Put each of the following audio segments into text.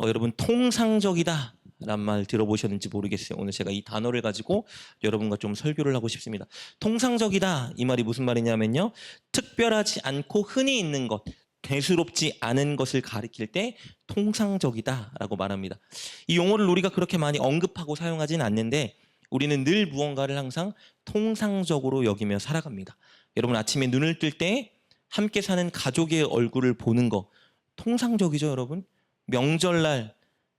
여러분 통상적이다 라는 말 들어보셨는지 모르겠어요. 오늘 제가 이 단어를 가지고 여러분과 좀 설교를 하고 싶습니다. 통상적이다 이 말이 무슨 말이냐면요, 특별하지 않고 흔히 있는 것, 대수롭지 않은 것을 가리킬 때 통상적이다 라고 말합니다. 이 용어를 우리가 그렇게 많이 언급하고 사용하지는 않는데 우리는 늘 무언가를 항상 통상적으로 여기며 살아갑니다. 여러분 아침에 눈을 뜰 때 함께 사는 가족의 얼굴을 보는 거 통상적이죠. 여러분 명절날,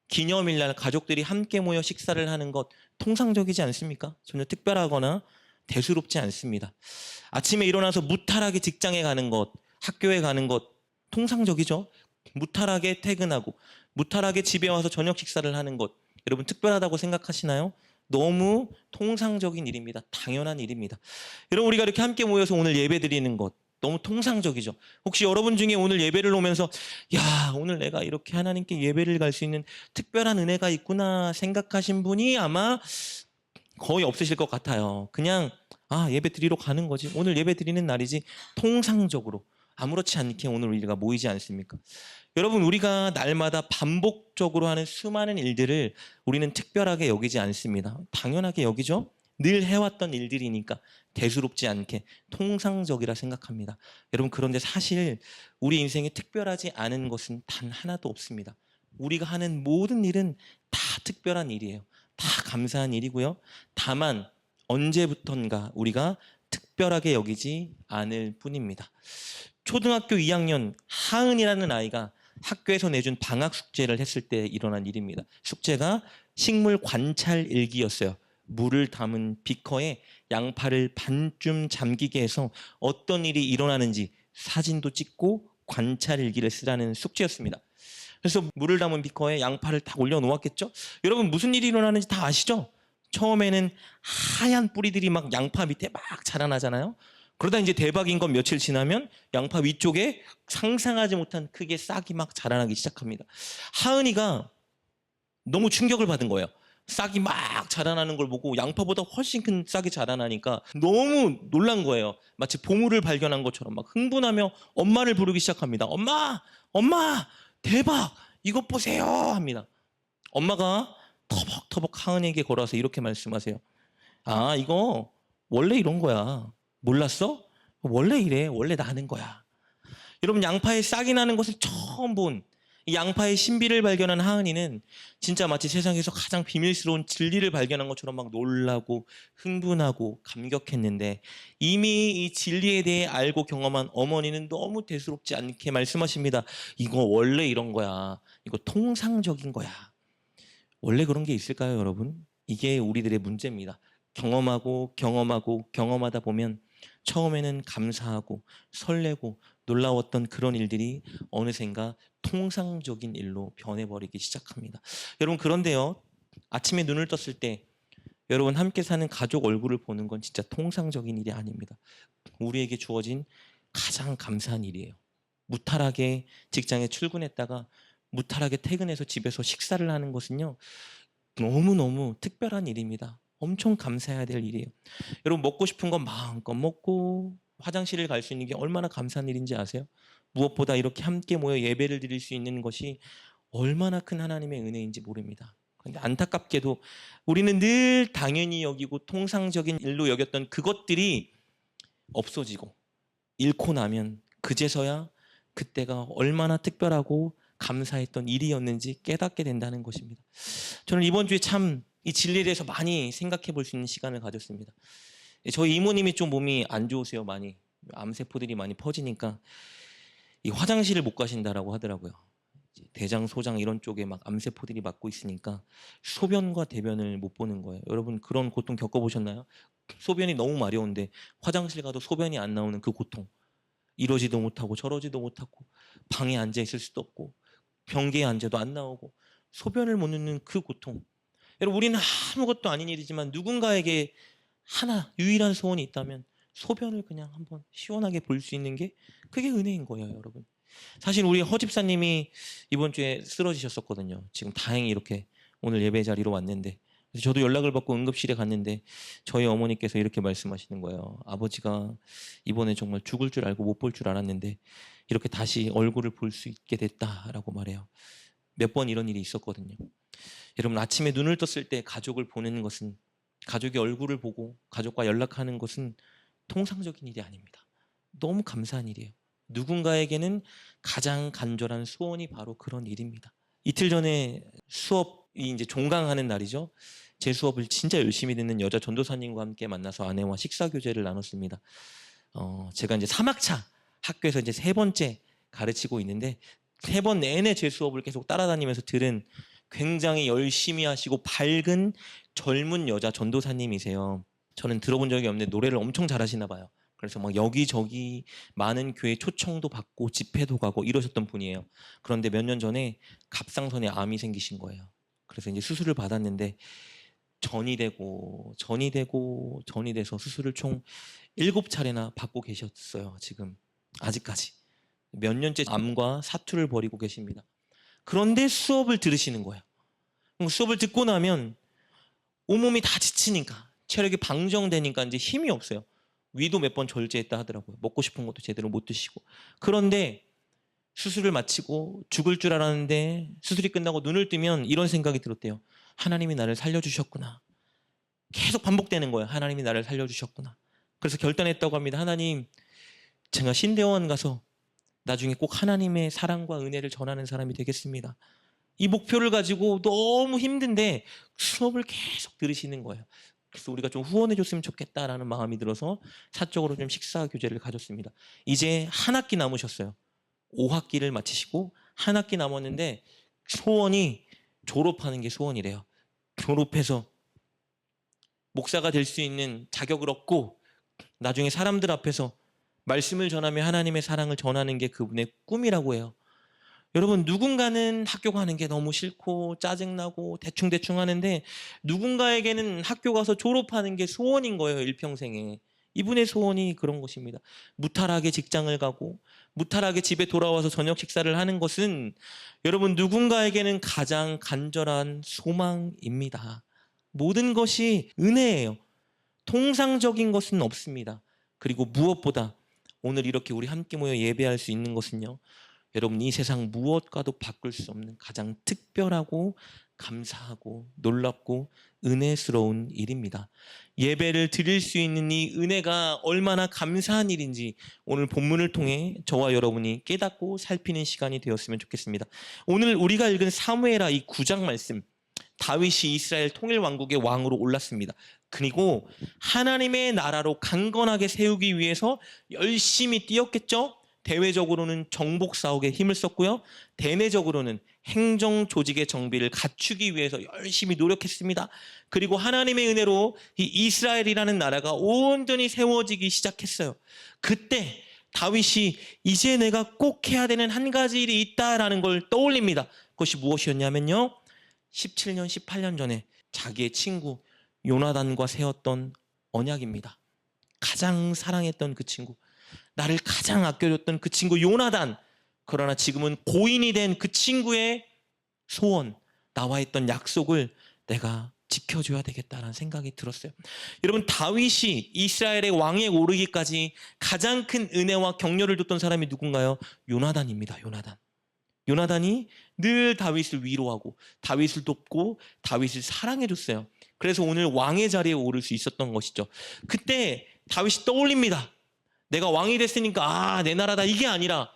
기념일날 가족들이 함께 모여 식사를 하는 것 통상적이지 않습니까? 전혀 특별하거나 대수롭지 않습니다. 아침에 일어나서 무탈하게 직장에 가는 것, 학교에 가는 것 통상적이죠. 무탈하게 퇴근하고 무탈하게 집에 와서 저녁 식사를 하는 것, 여러분 특별하다고 생각하시나요? 너무 통상적인 일입니다. 당연한 일입니다. 여러분 우리가 이렇게 함께 모여서 오늘 예배 드리는 것 너무 통상적이죠. 혹시 여러분 중에 오늘 예배를 오면서 야, 오늘 내가 이렇게 하나님께 예배를 갈 수 있는 특별한 은혜가 있구나 생각하신 분이 아마 거의 없으실 것 같아요. 그냥 예배 드리러 가는 거지. 오늘 예배 드리는 날이지. 통상적으로 아무렇지 않게 오늘 우리가 모이지 않습니까? 여러분 우리가 날마다 반복적으로 하는 수많은 일들을 우리는 특별하게 여기지 않습니다. 당연하게 여기죠. 늘 해왔던 일들이니까 대수롭지 않게 통상적이라 생각합니다. 여러분 그런데 사실 우리 인생에 특별하지 않은 것은 단 하나도 없습니다. 우리가 하는 모든 일은 다 특별한 일이에요. 다 감사한 일이고요. 다만 언제부턴가 우리가 특별하게 여기지 않을 뿐입니다. 초등학교 2학년 하은이라는 아이가 학교에서 내준 방학 숙제를 했을 때 일어난 일입니다. 숙제가 식물 관찰 일기였어요. 물을 담은 비커에 양파를 반쯤 잠기게 해서 어떤 일이 일어나는지 사진도 찍고 관찰 일기를 쓰라는 숙제였습니다. 그래서 물을 담은 비커에 양파를 딱 올려놓았겠죠? 여러분 무슨 일이 일어나는지 다 아시죠? 처음에는 하얀 뿌리들이 막 양파 밑에 막 자라나잖아요. 그러다 이제 대박인 건 며칠 지나면 양파 위쪽에 상상하지 못한 크기의 싹이 막 자라나기 시작합니다. 하은이가 너무 충격을 받은 거예요. 싹이 막 자라나는 걸 보고 양파보다 훨씬 큰 싹이 자라나니까 너무 놀란 거예요. 마치 보물을 발견한 것처럼 막 흥분하며 엄마를 부르기 시작합니다. 엄마! 엄마! 대박! 이것 보세요! 합니다. 엄마가 터벅터벅 하은이에게 걸어와서 이렇게 말씀하세요. 이거 원래 이런 거야. 몰랐어? 원래 이래. 원래 나는 거야. 여러분 양파에 싹이 나는 것을 처음 본 이 양파의 신비를 발견한 하은이는 진짜 마치 세상에서 가장 비밀스러운 진리를 발견한 것처럼 막 놀라고 흥분하고 감격했는데 이미 이 진리에 대해 알고 경험한 어머니는 너무 대수롭지 않게 말씀하십니다. 이거 원래 이런 거야. 이거 통상적인 거야. 원래 그런 게 있을까요, 여러분? 이게 우리들의 문제입니다. 경험하다 보면 처음에는 감사하고 설레고 놀라웠던 그런 일들이 어느샌가 통상적인 일로 변해버리기 시작합니다. 여러분 그런데요, 아침에 눈을 떴을 때 여러분 함께 사는 가족 얼굴을 보는 건 진짜 통상적인 일이 아닙니다. 우리에게 주어진 가장 감사한 일이에요. 무탈하게 직장에 출근했다가 무탈하게 퇴근해서 집에서 식사를 하는 것은요, 너무너무 특별한 일입니다. 엄청 감사해야 될 일이에요. 여러분 먹고 싶은 건 마음껏 먹고 화장실을 갈 수 있는 게 얼마나 감사한 일인지 아세요? 무엇보다 이렇게 함께 모여 예배를 드릴 수 있는 것이 얼마나 큰 하나님의 은혜인지 모릅니다. 그런데 안타깝게도 우리는 늘 당연히 여기고 통상적인 일로 여겼던 그것들이 없어지고 잃고 나면 그제서야 그때가 얼마나 특별하고 감사했던 일이었는지 깨닫게 된다는 것입니다. 저는 이번 주에 참 이 진리에 대해서 많이 생각해 볼 수 있는 시간을 가졌습니다. 저희 이모님이 좀 몸이 안 좋으세요. 많이 암세포들이 많이 퍼지니까 이 화장실을 못 가신다라고 하더라고요. 대장, 소장 이런 쪽에 막 암세포들이 막고 있으니까 소변과 대변을 못 보는 거예요. 여러분 그런 고통 겪어보셨나요? 소변이 너무 마려운데 화장실 가도 소변이 안 나오는 그 고통. 이러지도 못하고 저러지도 못하고 방에 앉아 있을 수도 없고 변기에 앉아도 안 나오고 소변을 못 넣는 그 고통. 여러분 우리는 아무것도 아닌 일이지만 누군가에게 하나 유일한 소원이 있다면 소변을 그냥 한번 시원하게 볼 수 있는 게 그게 은혜인 거예요, 여러분. 사실 우리 허 집사님이 이번 주에 쓰러지셨었거든요. 지금 다행히 이렇게 오늘 예배 자리로 왔는데 그래서 저도 연락을 받고 응급실에 갔는데 저희 어머니께서 이렇게 말씀하시는 거예요. 아버지가 이번에 정말 죽을 줄 알고 못 볼 줄 알았는데 이렇게 다시 얼굴을 볼 수 있게 됐다라고 말해요. 몇 번 이런 일이 있었거든요. 여러분 아침에 눈을 떴을 때 가족을 보내는 것은, 가족의 얼굴을 보고 가족과 연락하는 것은 통상적인 일이 아닙니다. 너무 감사한 일이에요. 누군가에게는 가장 간절한 소원이 바로 그런 일입니다. 이틀 전에 수업이 이제 종강하는 날이죠. 제 수업을 진짜 열심히 듣는 여자 전도사님과 함께 만나서 아내와 식사 교제를 나눴습니다. 제가 이제 3학차 학교에서 이제 3번째 가르치고 있는데 3번 내내 제 수업을 계속 따라다니면서 들은 굉장히 열심히 하시고 밝은 젊은 여자 전도사님이세요. 저는 들어본 적이 없는데 노래를 엄청 잘하시나 봐요. 그래서 막 여기저기 많은 교회 초청도 받고 집회도 가고 이러셨던 분이에요. 그런데 몇 년 전에 갑상선에 암이 생기신 거예요. 그래서 이제 수술을 받았는데 전이 돼서 수술을 총 7차례나 받고 계셨어요. 지금 아직까지 몇 년째 암과 사투를 벌이고 계십니다. 그런데 수업을 들으시는 거예요. 수업을 듣고 나면 온몸이 다 지치니까, 체력이 방정되니까 이제 힘이 없어요. 위도 몇 번 절제했다 하더라고요. 먹고 싶은 것도 제대로 못 드시고. 그런데 수술을 마치고 죽을 줄 알았는데 수술이 끝나고 눈을 뜨면 이런 생각이 들었대요. 하나님이 나를 살려주셨구나. 계속 반복되는 거예요. 하나님이 나를 살려주셨구나. 그래서 결단했다고 합니다. 하나님, 제가 신대원 가서 나중에 꼭 하나님의 사랑과 은혜를 전하는 사람이 되겠습니다. 이 목표를 가지고 너무 힘든데 수업을 계속 들으시는 거예요. 그래서 우리가 좀 후원해 줬으면 좋겠다라는 마음이 들어서 사적으로 좀 식사 교제를 가졌습니다. 이제 한 학기 남으셨어요. 5학기를 마치시고 한 학기 남았는데 소원이 졸업하는 게 소원이래요. 졸업해서 목사가 될 수 있는 자격을 얻고 나중에 사람들 앞에서 말씀을 전하며 하나님의 사랑을 전하는 게 그분의 꿈이라고 해요. 여러분, 누군가는 학교 가는 게 너무 싫고 짜증나고 대충대충 하는데 누군가에게는 학교 가서 졸업하는 게 소원인 거예요. 일평생에. 이분의 소원이 그런 것입니다. 무탈하게 직장을 가고 무탈하게 집에 돌아와서 저녁 식사를 하는 것은 여러분 누군가에게는 가장 간절한 소망입니다. 모든 것이 은혜예요. 통상적인 것은 없습니다. 그리고 무엇보다 오늘 이렇게 우리 함께 모여 예배할 수 있는 것은요, 여러분 이 세상 무엇과도 바꿀 수 없는 가장 특별하고 감사하고 놀랍고 은혜스러운 일입니다. 예배를 드릴 수 있는 이 은혜가 얼마나 감사한 일인지 오늘 본문을 통해 저와 여러분이 깨닫고 살피는 시간이 되었으면 좋겠습니다. 오늘 우리가 읽은 사무엘하 이 9장 말씀, 다윗이 이스라엘 통일 왕국의 왕으로 올랐습니다. 그리고 하나님의 나라로 강건하게 세우기 위해서 열심히 뛰었겠죠? 대외적으로는 정복 사옥에 힘을 썼고요. 대내적으로는 행정 조직의 정비를 갖추기 위해서 열심히 노력했습니다. 그리고 하나님의 은혜로 이 이스라엘이라는 나라가 온전히 세워지기 시작했어요. 그때 다윗이 이제 내가 꼭 해야 되는 한 가지 일이 있다라는 걸 떠올립니다. 그것이 무엇이었냐면요, 17년, 18년 전에 자기의 친구 요나단과 세웠던 언약입니다. 가장 사랑했던 그 친구, 나를 가장 아껴줬던 그 친구 요나단, 그러나 지금은 고인이 된 그 친구의 소원, 나와 했던 약속을 내가 지켜줘야 되겠다라는 생각이 들었어요. 여러분, 다윗이 이스라엘의 왕에 오르기까지 가장 큰 은혜와 격려를 줬던 사람이 누군가요? 요나단입니다. 요나단이 늘 다윗을 위로하고 다윗을 돕고 다윗을 사랑해줬어요. 그래서 오늘 왕의 자리에 오를 수 있었던 것이죠. 그때 다윗이 떠올립니다. 내가 왕이 됐으니까 내 나라다, 이게 아니라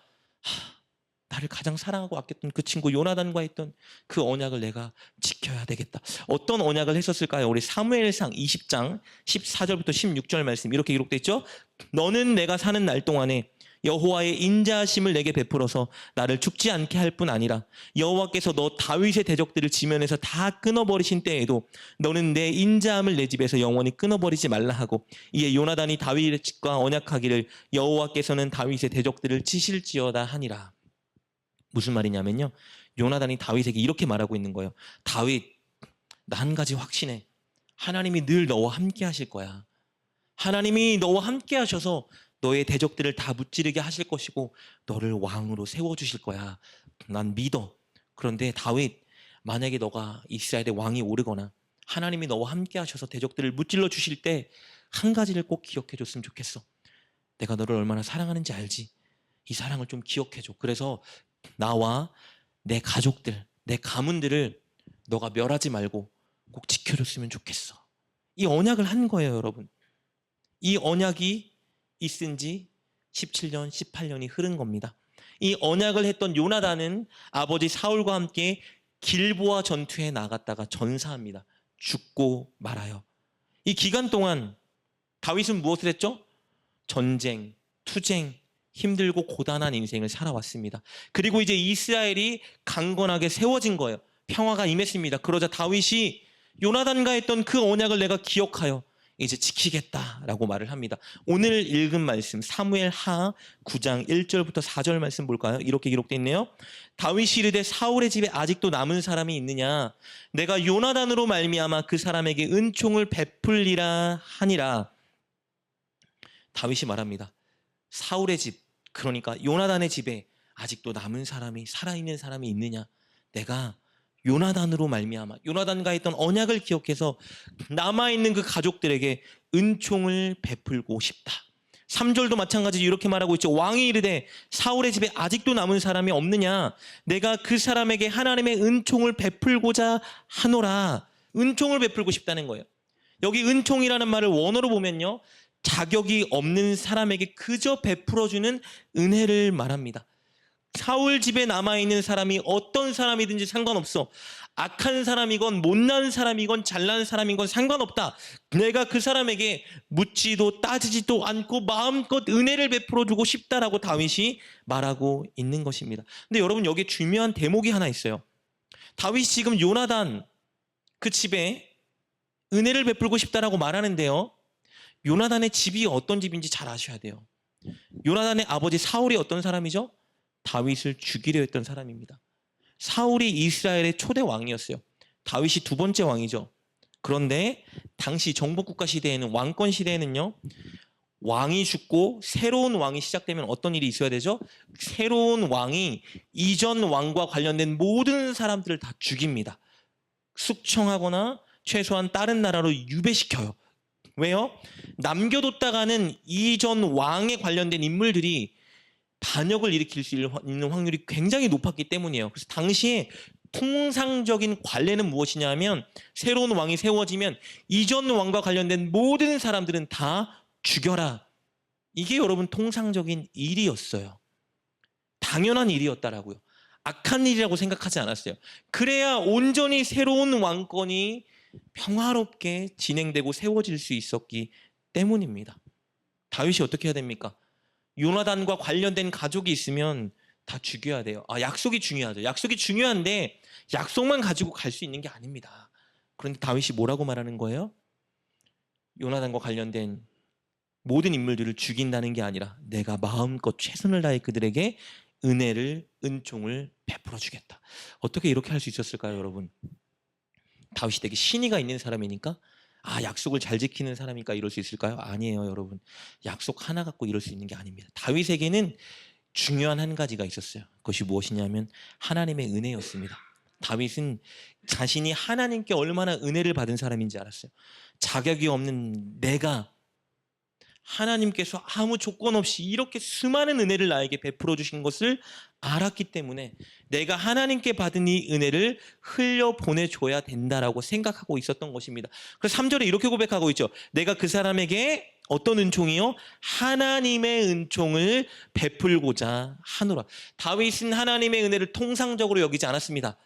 나를 가장 사랑하고 아꼈던 그 친구 요나단과 했던 그 언약을 내가 지켜야 되겠다. 어떤 언약을 했었을까요? 우리 사무엘상 20장 14절부터 16절 말씀 이렇게 기록되어 있죠. 너는 내가 사는 날 동안에 여호와의 인자하심을 내게 베풀어서 나를 죽지 않게 할 뿐 아니라 여호와께서 너 다윗의 대적들을 지면에서 다 끊어버리신 때에도 너는 내 인자함을 내 집에서 영원히 끊어버리지 말라 하고, 이에 요나단이 다윗과 언약하기를 여호와께서는 다윗의 대적들을 치실지어다 하니라. 무슨 말이냐면요, 요나단이 다윗에게 이렇게 말하고 있는 거예요. 다윗, 나 한 가지 확신해. 하나님이 늘 너와 함께 하실 거야. 하나님이 너와 함께 하셔서 너의 대적들을 다 무찌르게 하실 것이고 너를 왕으로 세워주실 거야. 난 믿어. 그런데 다윗, 만약에 너가 이스라엘의 왕이 오르거나 하나님이 너와 함께 하셔서 대적들을 무찔러 주실 때 한 가지를 꼭 기억해 줬으면 좋겠어. 내가 너를 얼마나 사랑하는지 알지? 이 사랑을 좀 기억해 줘. 그래서 나와 내 가족들, 내 가문들을 너가 멸하지 말고 꼭 지켜줬으면 좋겠어. 이 언약을 한 거예요, 여러분. 이 언약이 있은 지 17년, 18년이 흐른 겁니다. 이 언약을 했던 요나단은 아버지 사울과 함께 길보아 전투에 나갔다가 전사합니다. 죽고 말아요. 이 기간 동안 다윗은 무엇을 했죠? 전쟁, 투쟁, 힘들고 고단한 인생을 살아왔습니다. 그리고 이제 이스라엘이 강건하게 세워진 거예요. 평화가 임했습니다. 그러자 다윗이 요나단과 했던 그 언약을 내가 기억하여 이제 지키겠다라고 말을 합니다. 오늘 읽은 말씀 사무엘 하 9장 1절부터 4절 말씀 볼까요? 이렇게 기록되어 있네요. 다윗이 이르되 사울의 집에 아직도 남은 사람이 있느냐? 내가 요나단으로 말미암아 그 사람에게 은총을 베풀리라 하니라. 다윗이 말합니다. 사울의 집, 그러니까 요나단의 집에 아직도 남은 사람이, 살아있는 사람이 있느냐? 내가 요나단으로 말미암아 요나단과 했던 언약을 기억해서 남아있는 그 가족들에게 은총을 베풀고 싶다. 3절도 마찬가지로 이렇게 말하고 있죠. 왕이 이르되 사울의 집에 아직도 남은 사람이 없느냐? 내가 그 사람에게 하나님의 은총을 베풀고자 하노라. 은총을 베풀고 싶다는 거예요. 여기 은총이라는 말을 원어로 보면요, 자격이 없는 사람에게 그저 베풀어주는 은혜를 말합니다. 사울 집에 남아있는 사람이 어떤 사람이든지 상관없어. 악한 사람이건 못난 사람이건 잘난 사람이건 상관없다. 내가 그 사람에게 묻지도 따지지도 않고 마음껏 은혜를 베풀어주고 싶다라고 다윗이 말하고 있는 것입니다. 근데 여러분, 여기에 중요한 대목이 하나 있어요. 다윗이 지금 요나단 그 집에 은혜를 베풀고 싶다라고 말하는데요, 요나단의 집이 어떤 집인지 잘 아셔야 돼요. 요나단의 아버지 사울이 어떤 사람이죠? 다윗을 죽이려 했던 사람입니다. 사울이 이스라엘의 초대 왕이었어요. 다윗이 두 번째 왕이죠. 그런데 당시 정복국가 시대에는, 왕권 시대에는요, 왕이 죽고 새로운 왕이 시작되면 어떤 일이 있어야 되죠? 새로운 왕이 이전 왕과 관련된 모든 사람들을 다 죽입니다. 숙청하거나 최소한 다른 나라로 유배시켜요. 왜요? 남겨뒀다가는 이전 왕에 관련된 인물들이 반역을 일으킬 수 있는 확률이 굉장히 높았기 때문이에요. 그래서 당시에 통상적인 관례는 무엇이냐면, 새로운 왕이 세워지면 이전 왕과 관련된 모든 사람들은 다 죽여라. 이게 여러분 통상적인 일이었어요. 당연한 일이었다라고요. 악한 일이라고 생각하지 않았어요. 그래야 온전히 새로운 왕권이 평화롭게 진행되고 세워질 수 있었기 때문입니다. 다윗이 어떻게 해야 됩니까? 요나단과 관련된 가족이 있으면 다 죽여야 돼요. 약속이 중요하죠. 약속이 중요한데 약속만 가지고 갈 수 있는 게 아닙니다. 그런데 다윗이 뭐라고 말하는 거예요? 요나단과 관련된 모든 인물들을 죽인다는 게 아니라 내가 마음껏 최선을 다해 그들에게 은혜를, 은총을 베풀어 주겠다. 어떻게 이렇게 할 수 있었을까요, 여러분? 다윗이 되게 신의가 있는 사람이니까, 약속을 잘 지키는 사람이니까 이럴 수 있을까요? 아니에요, 여러분. 약속 하나 갖고 이럴 수 있는 게 아닙니다. 다윗에게는 중요한 한 가지가 있었어요. 그것이 무엇이냐면 하나님의 은혜였습니다. 다윗은 자신이 하나님께 얼마나 은혜를 받은 사람인지 알았어요. 자격이 없는 내가 하나님께서 아무 조건 없이 이렇게 수많은 은혜를 나에게 베풀어 주신 것을 알았기 때문에 내가 하나님께 받은 이 은혜를 흘려보내줘야 된다라고 생각하고 있었던 것입니다. 그래서 3절에 이렇게 고백하고 있죠. 내가 그 사람에게 어떤 은총이요? 하나님의 은총을 베풀고자 하노라. 다윗은 하나님의 은혜를 통상적으로 여기지 않았습니다.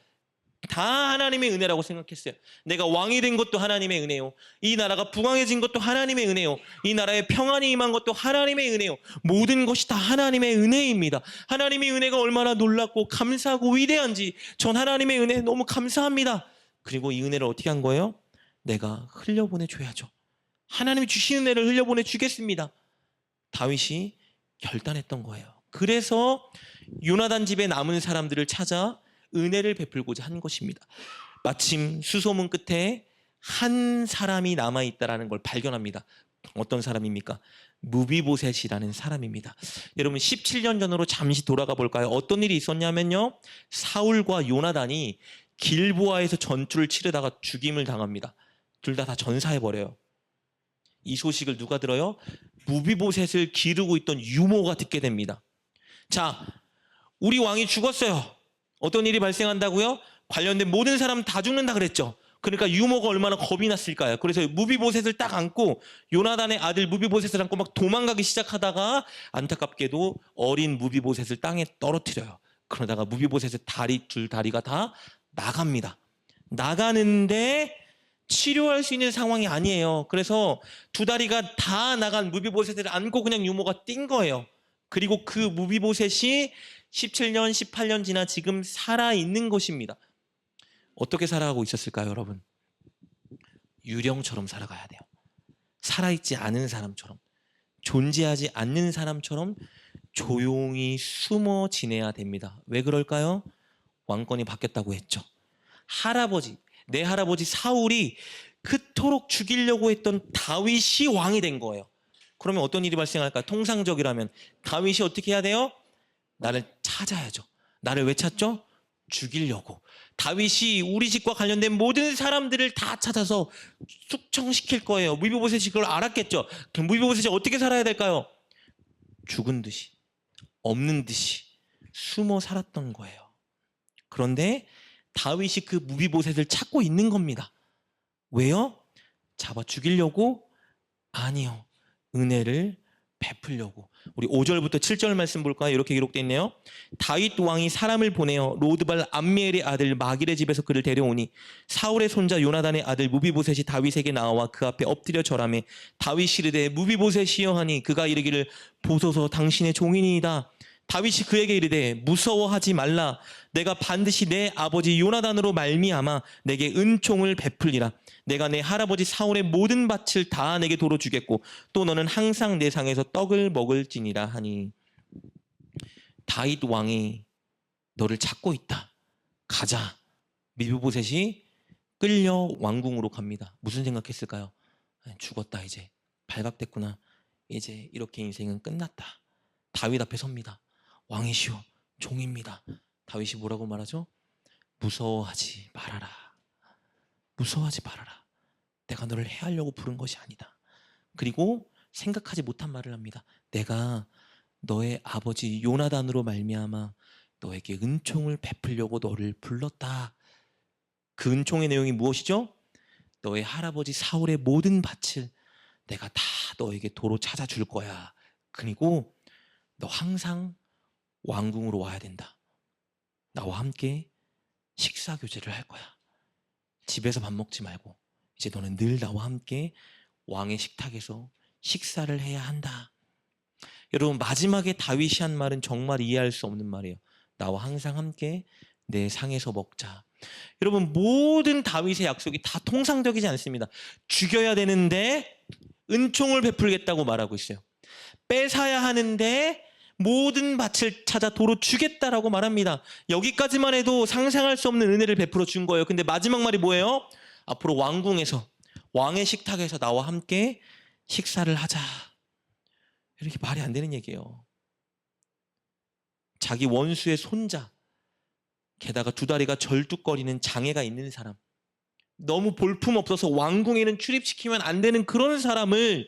다 하나님의 은혜라고 생각했어요. 내가 왕이 된 것도 하나님의 은혜요, 이 나라가 부강해진 것도 하나님의 은혜요, 이 나라에 평안이 임한 것도 하나님의 은혜요. 모든 것이 다 하나님의 은혜입니다. 하나님의 은혜가 얼마나 놀랍고 감사하고 위대한지 전 하나님의 은혜 너무 감사합니다. 그리고 이 은혜를 어떻게 한 거예요? 내가 흘려보내줘야죠. 하나님이 주신 은혜를 흘려보내주겠습니다. 다윗이 결단했던 거예요. 그래서 요나단 집에 남은 사람들을 찾아 은혜를 베풀고자 한 것입니다. 마침 수소문 끝에 한 사람이 남아있다라는 걸 발견합니다. 어떤 사람입니까? 무비보셋이라는 사람입니다. 여러분, 17년 전으로 잠시 돌아가 볼까요? 어떤 일이 있었냐면요, 사울과 요나단이 길보아에서 전투를 치르다가 죽임을 당합니다. 둘 다 전사해버려요. 이 소식을 누가 들어요? 무비보셋을 기르고 있던 유모가 듣게 됩니다. 자, 우리 왕이 죽었어요. 어떤 일이 발생한다고요? 관련된 모든 사람 다 죽는다 그랬죠. 그러니까 유모가 얼마나 겁이 났을까요? 그래서 무비보셋을 딱 안고 요나단의 아들 무비보셋을 안고 막 도망가기 시작하다가 안타깝게도 어린 무비보셋을 땅에 떨어뜨려요. 그러다가 무비보셋의 두 다리가 다 나갑니다. 나가는데 치료할 수 있는 상황이 아니에요. 그래서 두 다리가 다 나간 무비보셋을 안고 그냥 유모가 뛴 거예요. 그리고 그 무비보셋이 17년, 18년 지나 지금 살아있는 것입니다. 어떻게 살아가고 있었을까요, 여러분? 유령처럼 살아가야 돼요. 살아있지 않은 사람처럼, 존재하지 않는 사람처럼 조용히 숨어 지내야 됩니다. 왜 그럴까요? 왕권이 바뀌었다고 했죠. 내 할아버지 사울이 그토록 죽이려고 했던 다윗이 왕이 된 거예요. 그러면 어떤 일이 발생할까요? 통상적이라면 다윗이 어떻게 해야 돼요? 나를 찾아야죠. 나를 왜 찾죠? 죽이려고. 다윗이 우리 집과 관련된 모든 사람들을 다 찾아서 숙청시킬 거예요. 무비보셋이 그걸 알았겠죠. 그럼 무비보셋이 어떻게 살아야 될까요? 죽은 듯이, 없는 듯이 숨어 살았던 거예요. 그런데 다윗이 그 무비보셋을 찾고 있는 겁니다. 왜요? 잡아 죽이려고? 아니요. 은혜를 베풀려고. 우리 5절부터 7절 말씀 볼까요? 이렇게 기록되어 있네요. 다윗 왕이 사람을 보내어 로드발 암미엘의 아들 마길의 집에서 그를 데려오니 사울의 손자 요나단의 아들 무비보셋이 다윗에게 나와 그 앞에 엎드려 절하매 다윗이 이르되 무비보셋이여 하니 그가 이르기를 보소서 당신의 종이니이다. 다윗이 그에게 이르되 무서워하지 말라. 내가 반드시 내 아버지 요나단으로 말미암아 내게 은총을 베풀리라. 내가 내 할아버지 사울의 모든 밭을 다 내게 도로 주겠고 또 너는 항상 내 상에서 떡을 먹을지니라 하니. 다윗 왕이 너를 찾고 있다. 가자. 무비보셋이 끌려 왕궁으로 갑니다. 무슨 생각했을까요? 죽었다 이제. 발각됐구나. 이제 이렇게 인생은 끝났다. 다윗 앞에 섭니다. 왕이시오, 종입니다. 다윗이 뭐라고 말하죠? 무서워하지 말아라. 무서워하지 말아라. 내가 너를 해하려고 부른 것이 아니다. 그리고 생각하지 못한 말을 합니다. 내가 너의 아버지 요나단으로 말미암아 너에게 은총을 베풀려고 너를 불렀다. 그 은총의 내용이 무엇이죠? 너의 할아버지 사울의 모든 밭을 내가 다 너에게 도로 찾아줄 거야. 그리고 너 항상 왕궁으로 와야 된다. 나와 함께 식사 교제를 할 거야. 집에서 밥 먹지 말고 이제 너는 늘 나와 함께 왕의 식탁에서 식사를 해야 한다. 여러분, 마지막에 다윗이 한 말은 정말 이해할 수 없는 말이에요. 나와 항상 함께 내 상에서 먹자. 여러분, 모든 다윗의 약속이 다 통상적이지 않습니다. 죽여야 되는데 은총을 베풀겠다고 말하고 있어요. 뺏어야 하는데 모든 밭을 찾아 도로 주겠다라고 말합니다. 여기까지만 해도 상상할 수 없는 은혜를 베풀어 준 거예요. 근데 마지막 말이 뭐예요? 앞으로 왕궁에서, 왕의 식탁에서 나와 함께 식사를 하자. 이렇게 말이 안 되는 얘기예요. 자기 원수의 손자, 게다가 두 다리가 절뚝거리는 장애가 있는 사람, 너무 볼품없어서 왕궁에는 출입시키면 안 되는 그런 사람을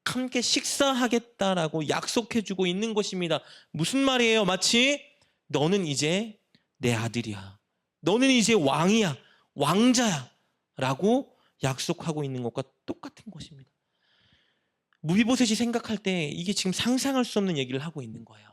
함께 식사하겠다라고 약속해주고 있는 것입니다. 무슨 말이에요? 마치 너는 이제 내 아들이야. 너는 이제 왕이야. 왕자야. 라고 약속하고 있는 것과 똑같은 것입니다. 무비보셋이 생각할 때 이게 지금 상상할 수 없는 얘기를 하고 있는 거예요.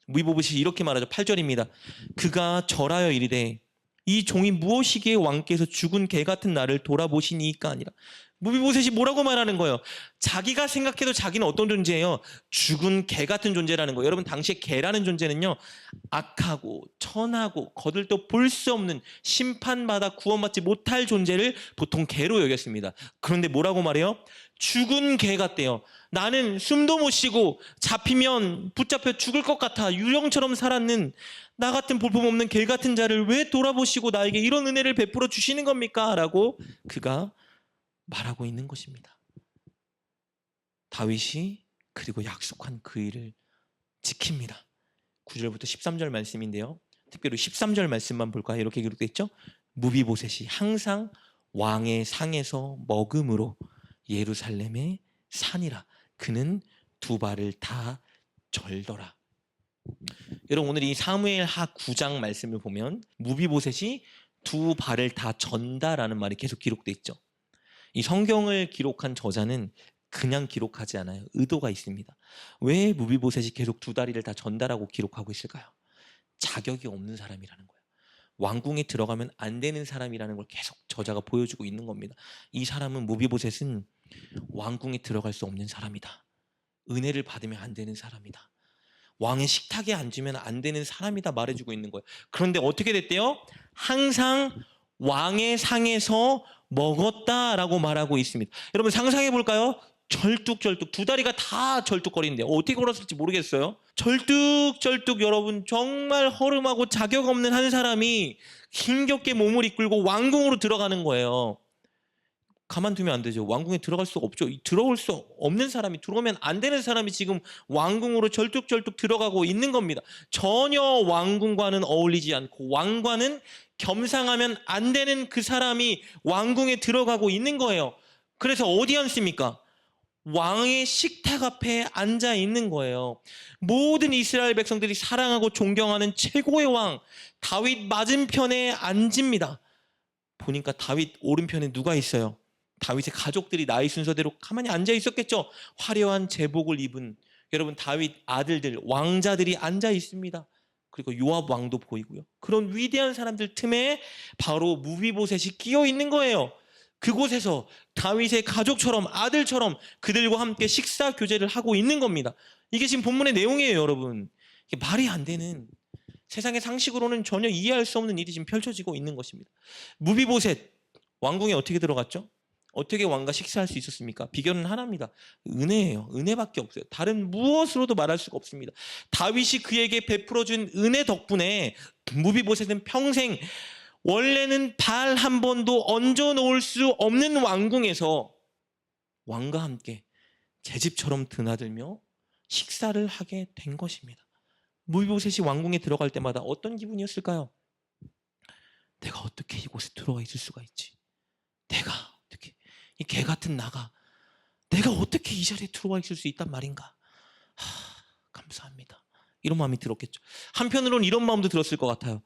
무비보셋이 이렇게 말하죠. 8절입니다. 그가 절하여 이르되 이 종이 무엇이기에 왕께서 죽은 개 같은 나를 돌아보시니까 아니라. 무비보셋이 뭐라고 말하는 거예요? 자기가 생각해도 자기는 어떤 존재예요? 죽은 개 같은 존재라는 거예요. 여러분, 당시에 개라는 존재는요, 악하고 천하고 거들떠 볼 수 없는, 심판받아 구원받지 못할 존재를 보통 개로 여겼습니다. 그런데 뭐라고 말해요? 죽은 개 같대요. 나는 숨도 못 쉬고 잡히면 붙잡혀 죽을 것 같아. 유령처럼 살았는 나 같은 볼품없는 개 같은 자를 왜 돌아보시고 나에게 이런 은혜를 베풀어 주시는 겁니까? 라고 그가 말하고 있는 것입니다. 다윗이 그리고 약속한 그 일을 지킵니다. 9절부터 13절 말씀인데요. 특별히 13절 말씀만 볼까요? 이렇게 기록되어 있죠. 무비보셋이 항상 왕의 상에서 먹음으로 예루살렘에 사니라. 그는 두 발을 다 절더라. 여러분, 오늘 이 사무엘하 9장 말씀을 보면 무비보셋이 두 발을 다 전다라는 말이 계속 기록돼 있죠. 이 성경을 기록한 저자는 그냥 기록하지 않아요. 의도가 있습니다. 왜 무비보셋이 계속 두 다리를 다 전다라고 기록하고 있을까요? 자격이 없는 사람이라는 거예요. 왕궁에 들어가면 안 되는 사람이라는 걸 계속 저자가 보여주고 있는 겁니다. 이 사람은 무비보셋은 왕궁에 들어갈 수 없는 사람이다. 은혜를 받으면 안 되는 사람이다. 왕의 식탁에 앉으면 안 되는 사람이다 말해주고 있는 거예요. 그런데 어떻게 됐대요? 항상 왕의 상에서 먹었다라고 말하고 있습니다. 여러분 상상해 볼까요? 절뚝절뚝 두 다리가 다 절뚝거리는데 어떻게 걸었을지 모르겠어요. 절뚝절뚝 여러분 정말 허름하고 자격 없는 한 사람이 힘겹게 몸을 이끌고 왕궁으로 들어가는 거예요. 가만두면 안 되죠. 왕궁에 들어갈 수가 없죠. 들어올 수 없는 사람이, 들어오면 안 되는 사람이 지금 왕궁으로 절뚝절뚝 들어가고 있는 겁니다. 전혀 왕궁과는 어울리지 않고 왕과는 겸상하면 안 되는 그 사람이 왕궁에 들어가고 있는 거예요. 그래서 어디 앉습니까? 왕의 식탁 앞에 앉아 있는 거예요. 모든 이스라엘 백성들이 사랑하고 존경하는 최고의 왕 다윗 맞은편에 앉습니다. 보니까 다윗 오른편에 누가 있어요? 다윗의 가족들이 나이 순서대로 가만히 앉아 있었겠죠. 화려한 제복을 입은 여러분 다윗 아들들 왕자들이 앉아 있습니다. 그리고 요압 왕도 보이고요. 그런 위대한 사람들 틈에 바로 무비보셋이 끼어 있는 거예요. 그곳에서 다윗의 가족처럼 아들처럼 그들과 함께 식사 교제를 하고 있는 겁니다. 이게 지금 본문의 내용이에요, 여러분. 이게 말이 안 되는, 세상의 상식으로는 전혀 이해할 수 없는 일이 지금 펼쳐지고 있는 것입니다. 무비보셋 왕궁에 어떻게 들어갔죠? 어떻게 왕과 식사할 수 있었습니까? 비결은 하나입니다. 은혜예요. 은혜밖에 없어요. 다른 무엇으로도 말할 수가 없습니다. 다윗이 그에게 베풀어준 은혜 덕분에 무비보셋은 평생 원래는 발 한 번도 얹어 놓을 수 없는 왕궁에서 왕과 함께 제 집처럼 드나들며 식사를 하게 된 것입니다. 무비보셋이 왕궁에 들어갈 때마다 어떤 기분이었을까요? 내가 어떻게 이곳에 들어와 있을 수가 있지? 내가 어떻게, 이 개 같은 나가 내가 어떻게 이 자리에 들어와 있을 수 있단 말인가? 감사합니다. 이런 마음이 들었겠죠. 한편으로는 이런 마음도 들었을 것 같아요.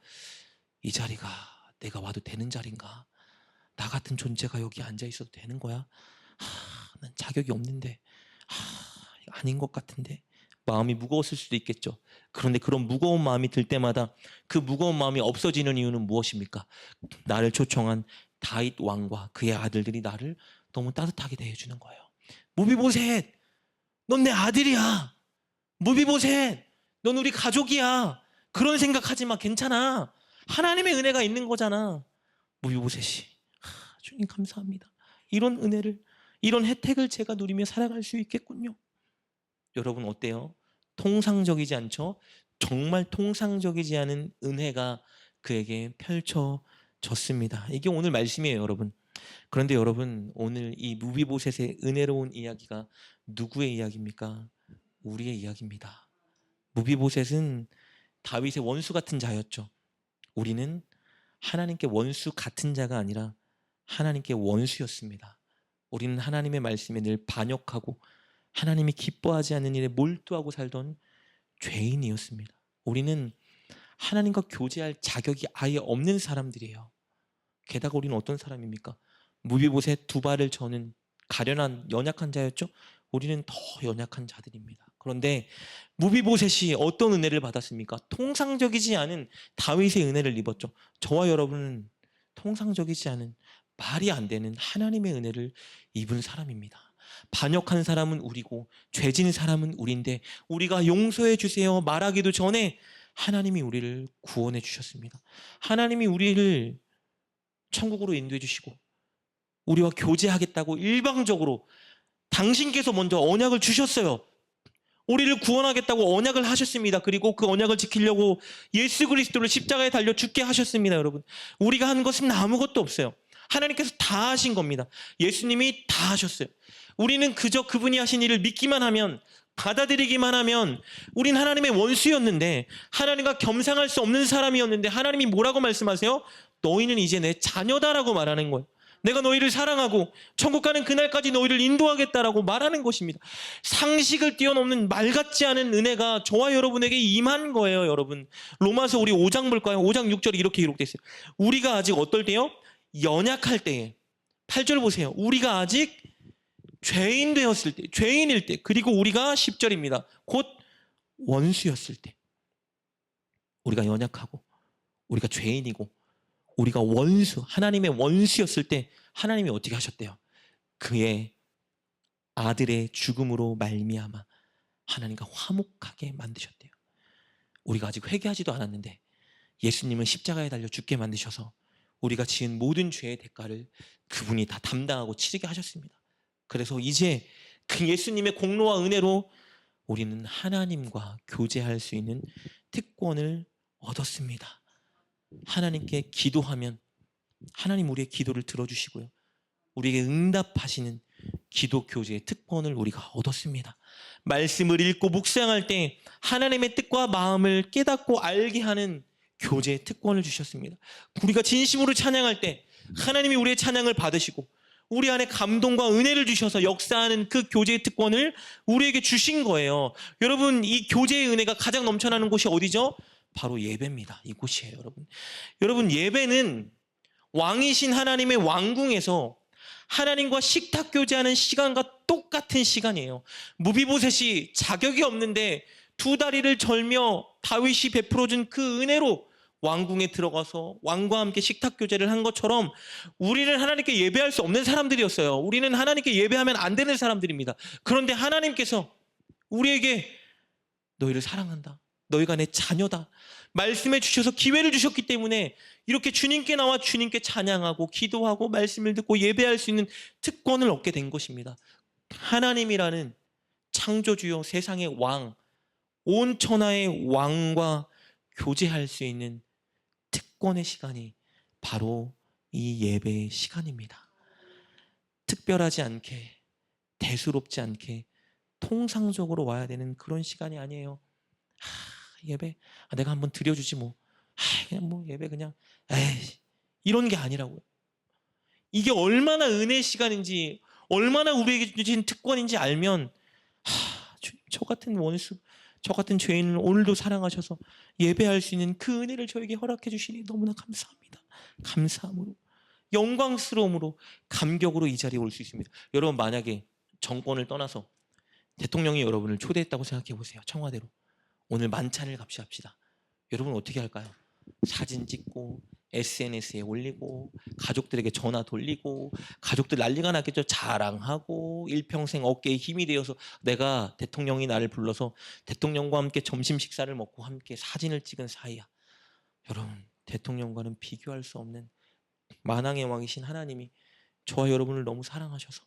이 자리가 내가 와도 되는 자리인가? 나 같은 존재가 여기 앉아 있어도 되는 거야? 난 자격이 없는데, 아닌 것 같은데. 마음이 무거웠을 수도 있겠죠. 그런데 그런 무거운 마음이 들 때마다 그 무거운 마음이 없어지는 이유는 무엇입니까? 나를 초청한 다윗 왕과 그의 아들들이 나를 너무 따뜻하게 대해주는 거예요. 무비보셋, 넌 내 아들이야. 무비보셋, 넌 우리 가족이야. 그런 생각하지 마. 괜찮아. 하나님의 은혜가 있는 거잖아. 무비보셋이, 주님 감사합니다. 이런 은혜를, 이런 혜택을 제가 누리며 살아갈 수 있겠군요. 여러분 어때요? 통상적이지 않죠? 정말 통상적이지 않은 은혜가 그에게 펼쳐졌습니다. 이게 오늘 말씀이에요, 여러분. 그런데 여러분, 오늘 이 무비보셋의 은혜로운 이야기가 누구의 이야기입니까? 우리의 이야기입니다. 무비보셋은 다윗의 원수 같은 자였죠. 우리는 하나님께 원수 같은 자가 아니라 하나님께 원수였습니다. 우리는 하나님의 말씀에 늘 반역하고 하나님이 기뻐하지 않는 일에 몰두하고 살던 죄인이었습니다. 우리는 하나님과 교제할 자격이 아예 없는 사람들이에요. 게다가 우리는 어떤 사람입니까? 무비보셋 두 발을 저는 가련한 연약한 자였죠. 우리는 더 연약한 자들입니다. 그런데 무비보셋이 어떤 은혜를 받았습니까? 통상적이지 않은 다윗의 은혜를 입었죠. 저와 여러분은 통상적이지 않은, 말이 안 되는 하나님의 은혜를 입은 사람입니다. 반역한 사람은 우리고 죄진 사람은 우리인데 우리가 용서해 주세요 말하기도 전에 하나님이 우리를 구원해 주셨습니다. 하나님이 우리를 천국으로 인도해 주시고 우리와 교제하겠다고 일방적으로 당신께서 먼저 언약을 주셨어요. 우리를 구원하겠다고 언약을 하셨습니다. 그리고 그 언약을 지키려고 예수 그리스도를 십자가에 달려 죽게 하셨습니다. 여러분, 우리가 한 것은 아무것도 없어요. 하나님께서 다 하신 겁니다. 예수님이 다 하셨어요. 우리는 그저 그분이 하신 일을 믿기만 하면, 받아들이기만 하면, 우린 하나님의 원수였는데, 하나님과 겸상할 수 없는 사람이었는데, 하나님이 뭐라고 말씀하세요? 너희는 이제 내 자녀다라고 말하는 거예요. 내가 너희를 사랑하고 천국 가는 그날까지 너희를 인도하겠다라고 말하는 것입니다. 상식을 뛰어넘는 말 같지 않은 은혜가 저와 여러분에게 임한 거예요, 여러분. 로마서 우리 5장 볼까요? 5장 6절에 이렇게 기록되어 있어요. 우리가 아직 어떨 때요? 연약할 때에. 8절 보세요. 우리가 아직 죄인 되었을 때, 죄인일 때, 그리고 우리가 10절입니다. 곧 원수였을 때. 우리가 연약하고 우리가 죄인이고 우리가 원수, 하나님의 원수였을 때 하나님이 어떻게 하셨대요? 그의 아들의 죽음으로 말미암아 하나님과 화목하게 만드셨대요. 우리가 아직 회개하지도 않았는데 예수님은 십자가에 달려 죽게 만드셔서 우리가 지은 모든 죄의 대가를 그분이 다 담당하고 치르게 하셨습니다. 그래서 이제 그 예수님의 공로와 은혜로 우리는 하나님과 교제할 수 있는 특권을 얻었습니다. 하나님께 기도하면 하나님 우리의 기도를 들어주시고요. 우리에게 응답하시는 기도 교제의 특권을 우리가 얻었습니다. 말씀을 읽고 묵상할 때 하나님의 뜻과 마음을 깨닫고 알게 하는 교제의 특권을 주셨습니다. 우리가 진심으로 찬양할 때 하나님이 우리의 찬양을 받으시고 우리 안에 감동과 은혜를 주셔서 역사하는 그 교제의 특권을 우리에게 주신 거예요. 여러분, 이 교제의 은혜가 가장 넘쳐나는 곳이 어디죠? 바로 예배입니다. 이곳이에요, 여러분. 여러분, 예배는 왕이신 하나님의 왕궁에서 하나님과 식탁 교제하는 시간과 똑같은 시간이에요. 무비보셋이 자격이 없는데 두 다리를 절며 다윗이 베풀어준 그 은혜로 왕궁에 들어가서 왕과 함께 식탁 교제를 한 것처럼 우리는 하나님께 예배할 수 없는 사람들이었어요. 우리는 하나님께 예배하면 안 되는 사람들입니다. 그런데 하나님께서 우리에게 너희를 사랑한다, 너희가 내 자녀다 말씀해 주셔서 기회를 주셨기 때문에 이렇게 주님께 나와 주님께 찬양하고 기도하고 말씀을 듣고 예배할 수 있는 특권을 얻게 된 것입니다. 하나님이라는 창조주요 세상의 왕, 온 천하의 왕과 교제할 수 있는 특권의 시간이 바로 이 예배의 시간입니다. 특별하지 않게, 대수롭지 않게 통상적으로 와야 되는 그런 시간이 아니에요. 예배 내가 한번 드려주지 뭐. 그냥 뭐 예배 그냥 이런 게 아니라고요. 이게 얼마나 은혜의 시간인지, 얼마나 우리에게 주신 특권인지 알면 저 같은 원수, 저 같은 죄인을 오늘도 사랑하셔서 예배할 수 있는 그 은혜를 저에게 허락해 주시니 너무나 감사합니다. 감사함으로, 영광스러움으로, 감격으로 이 자리에 올 수 있습니다. 여러분, 만약에 정권을 떠나서 대통령이 여러분을 초대했다고 생각해 보세요. 청와대로. 오늘 만찬을 갑시합시다. 여러분 어떻게 할까요? 사진 찍고 SNS에 올리고 가족들에게 전화 돌리고 가족들 난리가 났겠죠. 자랑하고 일평생 어깨에 힘이 되어서 내가 대통령이 나를 불러서 대통령과 함께 점심 식사를 먹고 함께 사진을 찍은 사이야. 여러분, 대통령과는 비교할 수 없는 만왕의 왕이신 하나님이 저와 여러분을 너무 사랑하셔서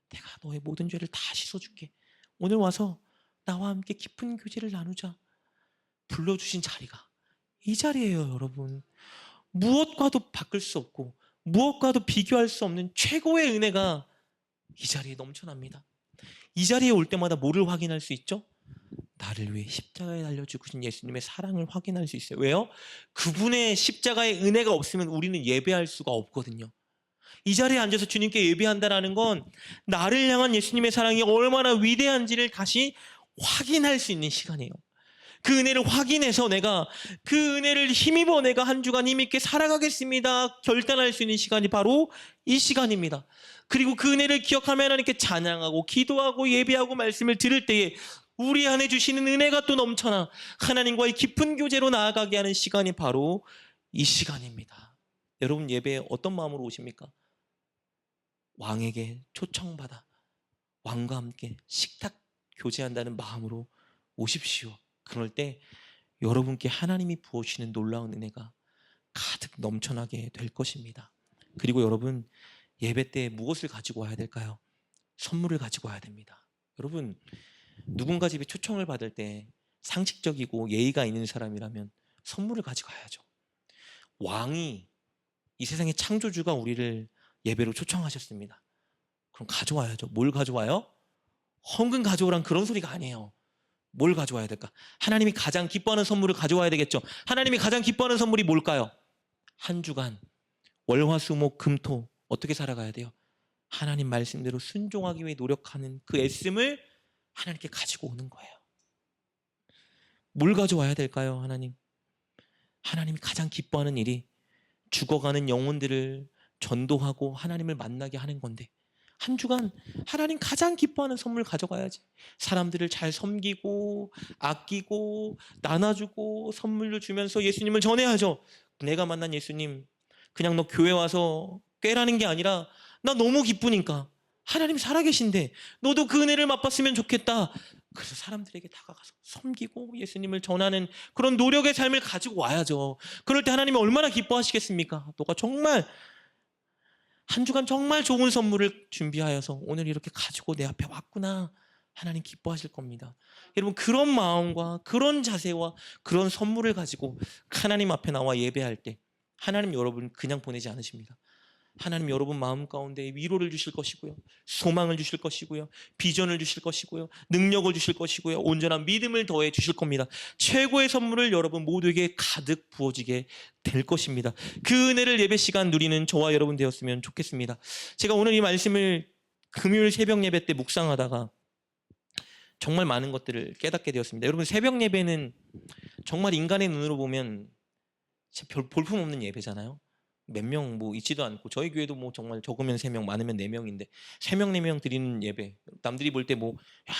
내가 너의 모든 죄를 다 씻어줄게. 오늘 와서 나와 함께 깊은 교제를 나누자. 불러주신 자리가 이 자리예요, 여러분. 무엇과도 바꿀 수 없고 무엇과도 비교할 수 없는 최고의 은혜가 이 자리에 넘쳐납니다. 이 자리에 올 때마다 뭐를 확인할 수 있죠? 나를 위해 십자가에 달려 죽으신 예수님의 사랑을 확인할 수 있어요. 왜요? 그분의 십자가의 은혜가 없으면 우리는 예배할 수가 없거든요. 이 자리에 앉아서 주님께 예배한다는 건 나를 향한 예수님의 사랑이 얼마나 위대한지를 다시 확인할 수 있는 시간이에요. 그 은혜를 확인해서 내가 그 은혜를 힘입어 내가 한 주간 힘있게 살아가겠습니다 결단할 수 있는 시간이 바로 이 시간입니다. 그리고 그 은혜를 기억하며 하나님께 찬양하고 기도하고 예배하고 말씀을 들을 때에 우리 안에 주시는 은혜가 또 넘쳐나 하나님과의 깊은 교제로 나아가게 하는 시간이 바로 이 시간입니다. 여러분, 예배에 어떤 마음으로 오십니까? 왕에게 초청받아 왕과 함께 식탁 교제한다는 마음으로 오십시오. 그럴 때 여러분께 하나님이 부어주시는 놀라운 은혜가 가득 넘쳐나게 될 것입니다. 그리고 여러분, 예배 때 무엇을 가지고 와야 될까요? 선물을 가지고 와야 됩니다. 여러분, 누군가 집에 초청을 받을 때 상식적이고 예의가 있는 사람이라면 선물을 가지고 가야죠. 왕이, 이 세상의 창조주가 우리를 예배로 초청하셨습니다. 그럼 가져와야죠. 뭘 가져와요? 헌금 가져오란 그런 소리가 아니에요. 뭘 가져와야 될까? 하나님이 가장 기뻐하는 선물을 가져와야 되겠죠. 하나님이 가장 기뻐하는 선물이 뭘까요? 한 주간 월화수목금토 어떻게 살아가야 돼요? 하나님 말씀대로 순종하기 위해 노력하는 그 애씀을 하나님께 가지고 오는 거예요. 뭘 가져와야 될까요, 하나님? 하나님이 가장 기뻐하는 일이 죽어가는 영혼들을 전도하고 하나님을 만나게 하는 건데, 한 주간 하나님 가장 기뻐하는 선물 가져가야지. 사람들을 잘 섬기고 아끼고 나눠주고 선물을 주면서 예수님을 전해야죠. 내가 만난 예수님 그냥 너 교회 와서 꾀라는 게 아니라 나 너무 기쁘니까 하나님 살아계신데 너도 그 은혜를 맛봤으면 좋겠다. 그래서 사람들에게 다가가서 섬기고 예수님을 전하는 그런 노력의 삶을 가지고 와야죠. 그럴 때 하나님이 얼마나 기뻐하시겠습니까? 너가 정말 한 주간 정말 좋은 선물을 준비하여서 오늘 이렇게 가지고 내 앞에 왔구나. 하나님 기뻐하실 겁니다. 여러분, 그런 마음과 그런 자세와 그런 선물을 가지고 하나님 앞에 나와 예배할 때 하나님 여러분 그냥 보내지 않으십니다. 하나님 여러분 마음 가운데 위로를 주실 것이고요, 소망을 주실 것이고요, 비전을 주실 것이고요, 능력을 주실 것이고요, 온전한 믿음을 더해 주실 겁니다. 최고의 선물을 여러분 모두에게 가득 부어지게 될 것입니다. 그 은혜를 예배 시간 누리는 저와 여러분 되었으면 좋겠습니다. 제가 오늘 이 말씀을 금요일 새벽 예배 때 묵상하다가 정말 많은 것들을 깨닫게 되었습니다. 여러분, 새벽 예배는 정말 인간의 눈으로 보면 별 볼품없는 예배잖아요. 몇 명 뭐 있지도 않고, 저희 교회도 뭐 정말 적으면 3명 많으면 4명인데 3명 4명 드리는 예배, 남들이 볼 때 뭐 야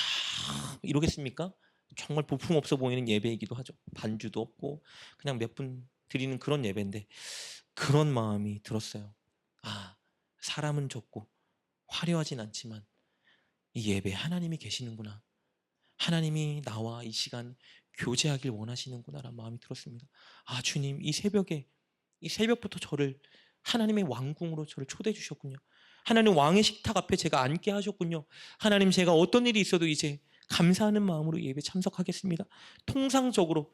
이러겠습니까? 정말 볼품 없어 보이는 예배이기도 하죠. 반주도 없고 그냥 몇 분 드리는 그런 예배인데 그런 마음이 들었어요. 아, 사람은 적고 화려하진 않지만 이 예배에 하나님이 계시는구나, 하나님이 나와 이 시간 교제하길 원하시는구나라는 마음이 들었습니다. 아, 주님 이 새벽부터 저를 하나님의 왕궁으로 저를 초대해 주셨군요. 하나님 왕의 식탁 앞에 제가 앉게 하셨군요. 하나님, 제가 어떤 일이 있어도 이제 감사하는 마음으로 예배 참석하겠습니다. 통상적으로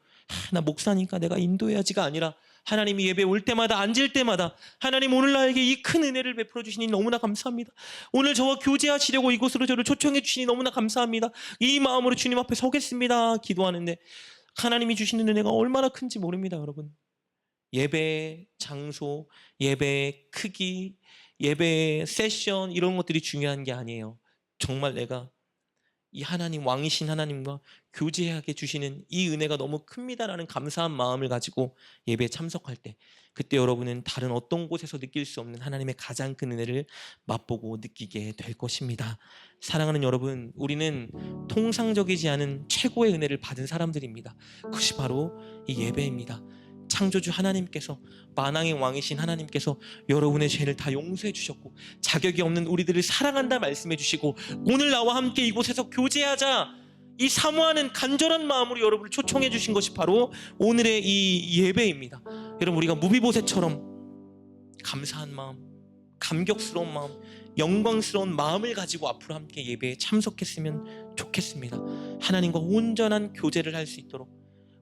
나 목사니까 내가 인도해야지가 아니라 하나님이 예배 올 때마다 앉을 때마다 하나님 오늘 나에게 이 큰 은혜를 베풀어 주시니 너무나 감사합니다. 오늘 저와 교제하시려고 이곳으로 저를 초청해 주시니 너무나 감사합니다. 이 마음으로 주님 앞에 서겠습니다 기도하는데 하나님이 주시는 은혜가 얼마나 큰지 모릅니다. 여러분, 예배 장소, 예배 크기, 예배 세션 이런 것들이 중요한 게 아니에요. 정말 내가 이 하나님, 왕이신 하나님과 교제하게 주시는 이 은혜가 너무 큽니다라는 감사한 마음을 가지고 예배에 참석할 때, 그때 여러분은 다른 어떤 곳에서 느낄 수 없는 하나님의 가장 큰 은혜를 맛보고 느끼게 될 것입니다. 사랑하는 여러분, 우리는 통상적이지 않은 최고의 은혜를 받은 사람들입니다. 그것이 바로 이 예배입니다. 창조주 하나님께서, 만왕의 왕이신 하나님께서 여러분의 죄를 다 용서해 주셨고 자격이 없는 우리들을 사랑한다 말씀해 주시고 오늘 나와 함께 이곳에서 교제하자, 이 사모하는 간절한 마음으로 여러분을 초청해 주신 것이 바로 오늘의 이 예배입니다. 여러분, 우리가 무비보셋처럼 감사한 마음, 감격스러운 마음, 영광스러운 마음을 가지고 앞으로 함께 예배에 참석했으면 좋겠습니다. 하나님과 온전한 교제를 할 수 있도록,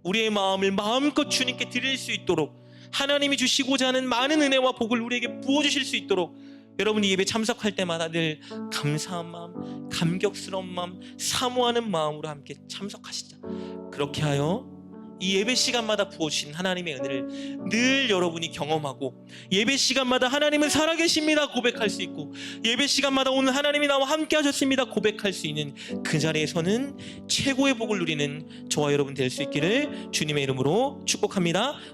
우리의 마음을 마음껏 주님께 드릴 수 있도록, 하나님이 주시고자 하는 많은 은혜와 복을 우리에게 부어주실 수 있도록 여러분이 예배 참석할 때마다 늘 감사한 마음, 감격스러운 마음, 사모하는 마음으로 함께 참석하시자. 그렇게 하여 이 예배 시간마다 부어주신 하나님의 은혜를 늘 여러분이 경험하고 예배 시간마다 하나님은 살아계십니다 고백할 수 있고, 예배 시간마다 오늘 하나님이 나와 함께 하셨습니다 고백할 수 있는 그 자리에서는 최고의 복을 누리는 저와 여러분 될 수 있기를 주님의 이름으로 축복합니다.